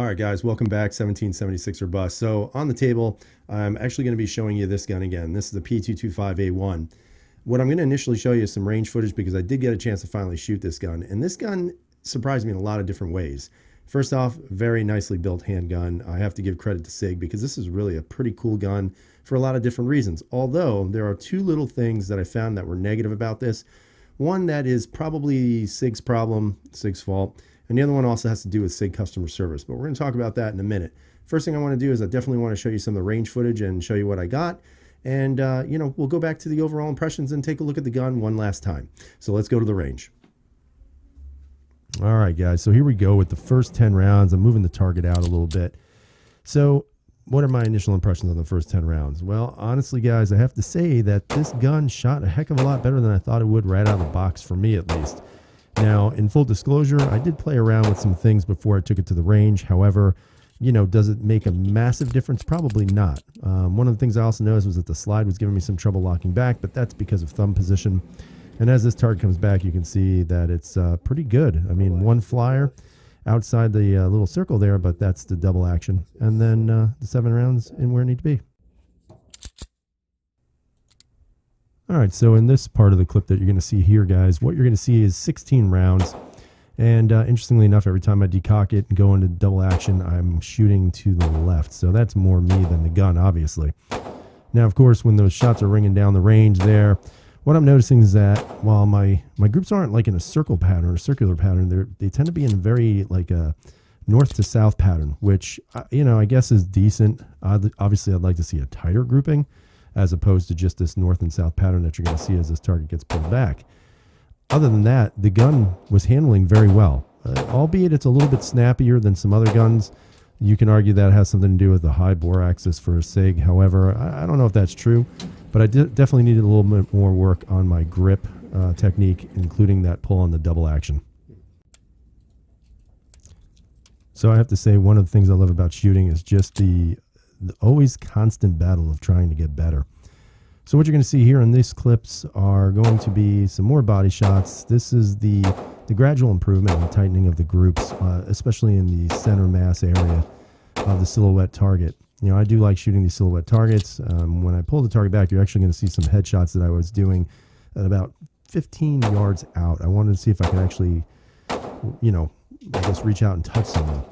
All right, guys, welcome back. 1776 or bust. So on the table, I'm actually going to be showing you this gun again. This is the P225 A1. What I'm going to initially show you is some range footage because I did get a chance to finally shoot this gun. And this gun surprised me in a lot of different ways. First off, very nicely built handgun. I have to give credit to Sig because this is really a pretty cool gun for a lot of different reasons. Although there are two little things that I found that were negative about this. One that is probably Sig's problem, Sig's fault. And the other one also has to do with Sig customer service, but we're going to talk about that in a minute. First thing I want to do is I definitely want to show you some of the range footage and show you what I got. And, we'll go back to the overall impressions and take a look at the gun one last time. So let's go to the range. All right, guys. So here we go with the first 10 rounds. I'm moving the target out a little bit. So what are my initial impressions on the first 10 rounds? Well, honestly, guys, I have to say that this gun shot a heck of a lot better than I thought it would right out of the box for me, at least. Now, in full disclosure, I did play around with some things before I took it to the range. However, does it make a massive difference? Probably not. One of the things I also noticed was that the slide was giving me some trouble locking back, but that's because of thumb position. And as this target comes back, you can see that it's pretty good. I mean, one flyer outside the little circle there, but that's the double action. And then the 7 rounds in where it need to be. All right, so in this part of the clip that you're going to see here, guys, what you're going to see is 16 rounds. And interestingly enough, every time I decock it and go into double action, I'm shooting to the left. So that's more me than the gun, obviously. Now, of course, when those shots are ringing down the range there, what I'm noticing is that while my groups aren't like in a circle pattern or circular pattern, they tend to be in a very like a north to south pattern, which, I guess is decent. Obviously, I'd like to see a tighter grouping, as opposed to just this north and south pattern that you're going to see as this target gets pulled back. Other than that, the gun was handling very well, albeit it's a little bit snappier than some other guns. You can argue that has something to do with the high bore axis for a Sig. However, I don't know if that's true, but I definitely needed a little bit more work on my grip technique, including that pull on the double action. So I have to say, one of the things I love about shooting is just the always constant battle of trying to get better. So what you're going to see here in these clips are going to be some more body shots. This is the gradual improvement and tightening of the groups, especially in the center mass area of the silhouette target. I do like shooting these silhouette targets. When I pull the target back, you're actually going to see some headshots that I was doing at about 15 yards out. I wanted to see if I could actually, I guess reach out and touch someone.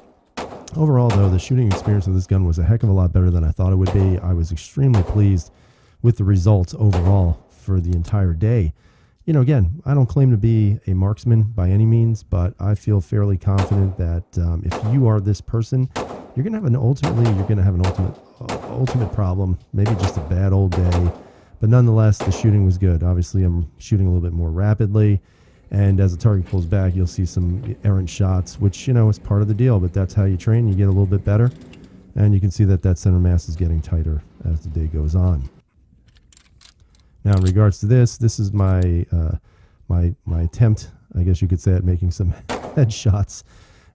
Overall, though, the shooting experience of this gun was a heck of a lot better than I thought it would be. I was extremely pleased with the results overall for the entire day. Again, I don't claim to be a marksman by any means, but I feel fairly confident that if you are this person, you're going to have an ultimate problem, maybe just a bad old day. But nonetheless, the shooting was good. Obviously, I'm shooting a little bit more rapidly. And as the target pulls back, you'll see some errant shots, which, is part of the deal. But that's how you train. You get a little bit better. And you can see that center mass is getting tighter as the day goes on. Now, in regards to this is my my attempt, I guess you could say, at making some headshots.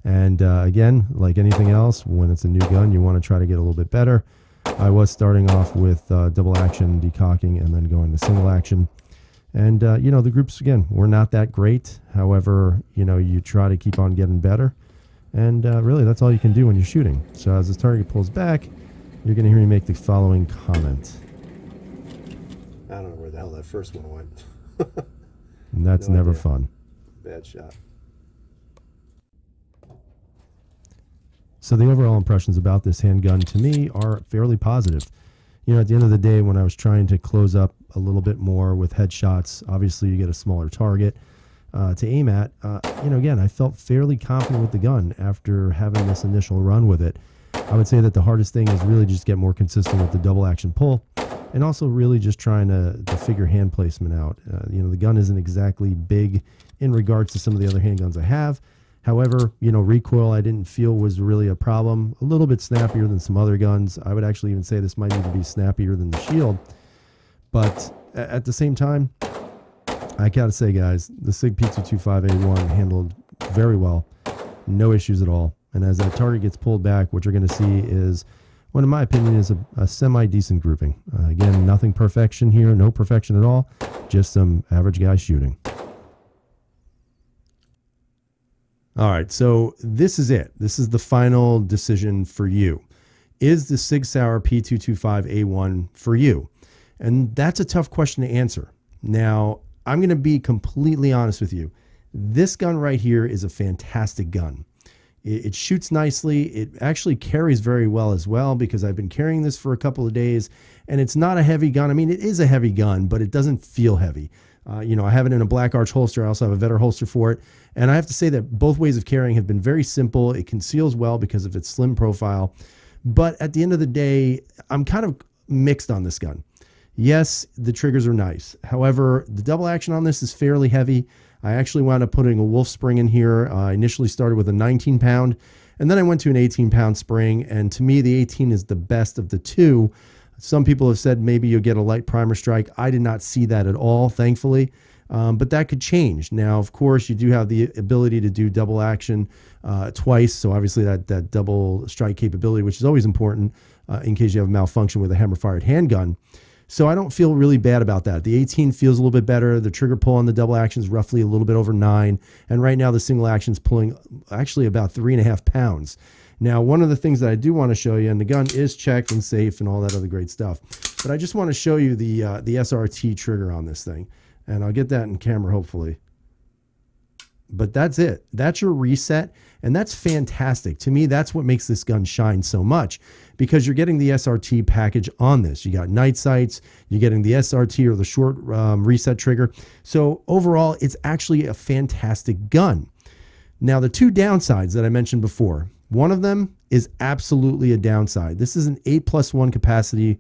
And again, like anything else, when it's a new gun, you want to try to get a little bit better. I was starting off with double action, decocking, and then going to single action. And, the groups, again, were not that great. However, you try to keep on getting better. And really, that's all you can do when you're shooting. So as this target pulls back, you're going to hear me make the following comment. I don't know where the hell that first one went. And that's no never idea. Fun. Bad shot. So the overall impressions about this handgun to me are fairly positive. At the end of the day, when I was trying to close up a little bit more with headshots, obviously you get a smaller target to aim at. Again, I felt fairly confident with the gun after having this initial run with it. I would say that the hardest thing is really just get more consistent with the double action pull, and also really just trying to figure hand placement out. The gun isn't exactly big in regards to some of the other handguns I have. However, recoil I didn't feel was really a problem. A little bit snappier than some other guns. I would actually even say this might even be snappier than the Shield. But at the same time, I gotta say, guys, the Sig P225 A1 handled very well. No issues at all. And as that target gets pulled back, what you're going to see is what, in my opinion, is a semi-decent grouping. Again, nothing perfection here, no perfection at all. Just some average guy shooting. All right, so this is it. This is the final decision for you. Is the Sig Sauer P225 A1 for you? And that's a tough question to answer. Now, I'm going to be completely honest with you. This gun right here is a fantastic gun. It shoots nicely. It actually carries very well as well, because I've been carrying this for a couple of days, and it's not a heavy gun. I mean, it is a heavy gun, but it doesn't feel heavy. You know, I have it in a black arch holster. I also have a Vetter holster for it. And I have to say that both ways of carrying have been very simple. It conceals well because of its slim profile. But at the end of the day, I'm kind of mixed on this gun. Yes, the triggers are nice. However, the double action on this is fairly heavy. I actually wound up putting a wolf spring in here. I initially started with a 19 pound, and then I went to an 18-pound spring. And to me, the 18 is the best of the two. Some people have said maybe you'll get a light primer strike. I did not see that at all, thankfully. But that could change. Now, of course, you do have the ability to do double action twice. So obviously that double strike capability, which is always important in case you have a malfunction with a hammer-fired handgun. So I don't feel really bad about that. The 18 feels a little bit better. The trigger pull on the double action is roughly a little bit over 9. And right now the single action is pulling actually about 3.5 pounds. Now, one of the things that I do want to show you, and the gun is checked and safe and all that other great stuff, but I just want to show you the SRT trigger on this thing. And I'll get that in camera, hopefully. But that's it. That's your reset. And that's fantastic. To me, that's what makes this gun shine so much, because you're getting the SRT package on this. You got night sights, you're getting the SRT, or the short reset trigger. So overall, it's actually a fantastic gun. Now, the two downsides that I mentioned before, one of them is absolutely a downside. This is an 8+1 capacity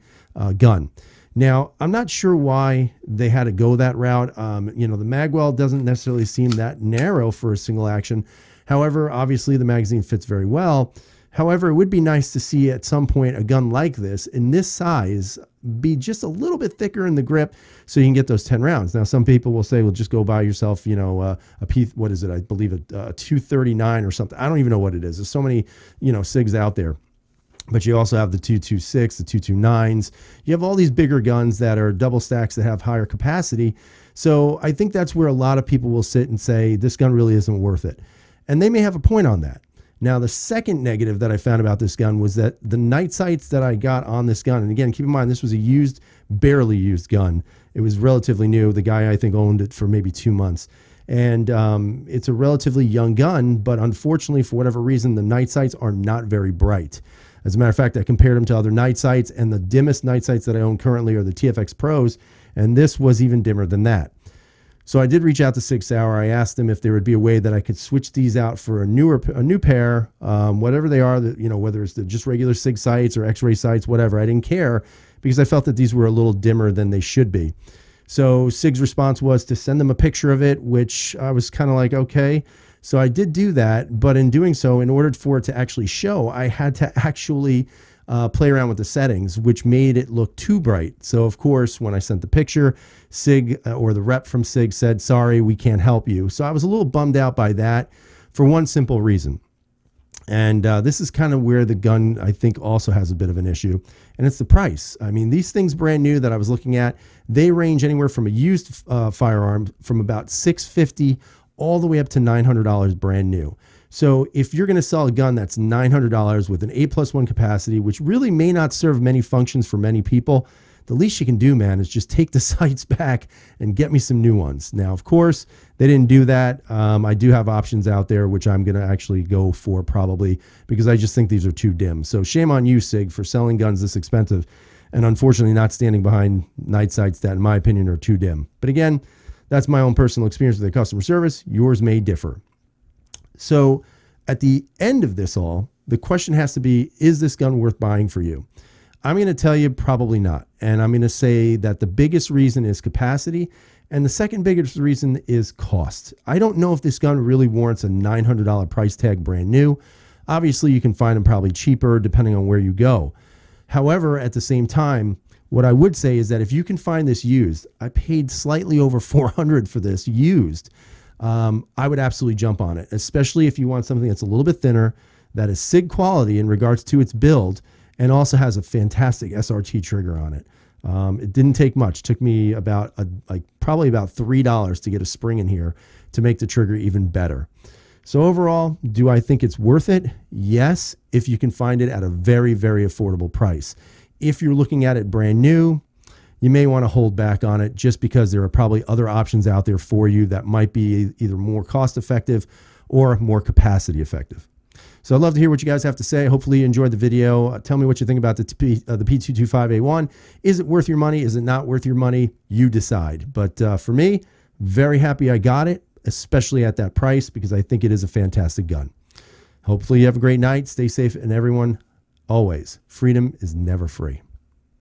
gun. Now, I'm not sure why they had to go that route. You know, the magwell doesn't necessarily seem that narrow for a single action. However, obviously the magazine fits very well. However, it would be nice to see at some point a gun like this in this size be just a little bit thicker in the grip so you can get those 10 rounds. Now, some people will say, well, just go buy yourself, you know, what is it? I believe a 239 or something. I don't even know what it is. There's so many, you know, SIGs out there. But you also have the 226, the 229s. You have all these bigger guns that are double stacks that have higher capacity. So I think that's where a lot of people will sit and say, this gun really isn't worth it. And they may have a point on that. Now, the second negative that I found about this gun was that the night sights that I got on this gun, and again, keep in mind, this was a used, barely used gun. It was relatively new. The guy, I think, owned it for maybe 2 months. And it's a relatively young gun, but unfortunately, for whatever reason, the night sights are not very bright. As a matter of fact, I compared them to other night sights, and the dimmest night sights that I own currently are the TFX Pros, and this was even dimmer than that. So I did reach out to Sig Sauer. I asked them if there would be a way that I could switch these out for a new pair, whatever they are, that, you know, whether it's just regular Sig sights or X-ray sights, whatever. I didn't care, because I felt that these were a little dimmer than they should be. So Sig's response was to send them a picture of it, which I was kind of like, okay. So I did do that, but in doing so, in order for it to actually show, I had to actually play around with the settings, which made it look too bright. So of course, when I sent the picture, Sig or the rep from Sig said, sorry, we can't help you. So I was a little bummed out by that for one simple reason. And this is kind of where the gun, I think, also has a bit of an issue, and it's the price. I mean, these things brand new that I was looking at, they range anywhere from a used firearm from about $650 all the way up to $900 brand new. So if you're going to sell a gun that's $900 with an 8+1 capacity, which really may not serve many functions for many people, the least you can do, man, is just take the sights back and get me some new ones. Now, of course, they didn't do that. I do have options out there, which I'm going to actually go for probably, because I just think these are too dim. So shame on you, Sig, for selling guns this expensive and unfortunately not standing behind night sights that, in my opinion, are too dim. But again, that's my own personal experience with the customer service. Yours may differ. So at the end of this all, the question has to be, is this gun worth buying for you? I'm going to tell you probably not. And I'm going to say that the biggest reason is capacity. And the second biggest reason is cost. I don't know if this gun really warrants a $900 price tag brand new. Obviously, you can find them probably cheaper depending on where you go. However, at the same time, what I would say is that if you can find this used, I paid slightly over $400 for this used. I would absolutely jump on it, especially if you want something that's a little bit thinner, that is SIG quality in regards to its build, and also has a fantastic SRT trigger on it. It didn't take much. It took me about probably about $3 to get a spring in here to make the trigger even better. So overall, do I think it's worth it? Yes, if you can find it at a very, very affordable price. If you're looking at it brand new, you may want to hold back on it just because there are probably other options out there for you that might be either more cost effective or more capacity effective. So I'd love to hear what you guys have to say. Hopefully you enjoyed the video. Tell me what you think about the P225 A1. Is it worth your money? Is it not worth your money? You decide. But for me, very happy I got it, especially at that price, because I think it is a fantastic gun. Hopefully you have a great night. Stay safe, and everyone, always, freedom is never free.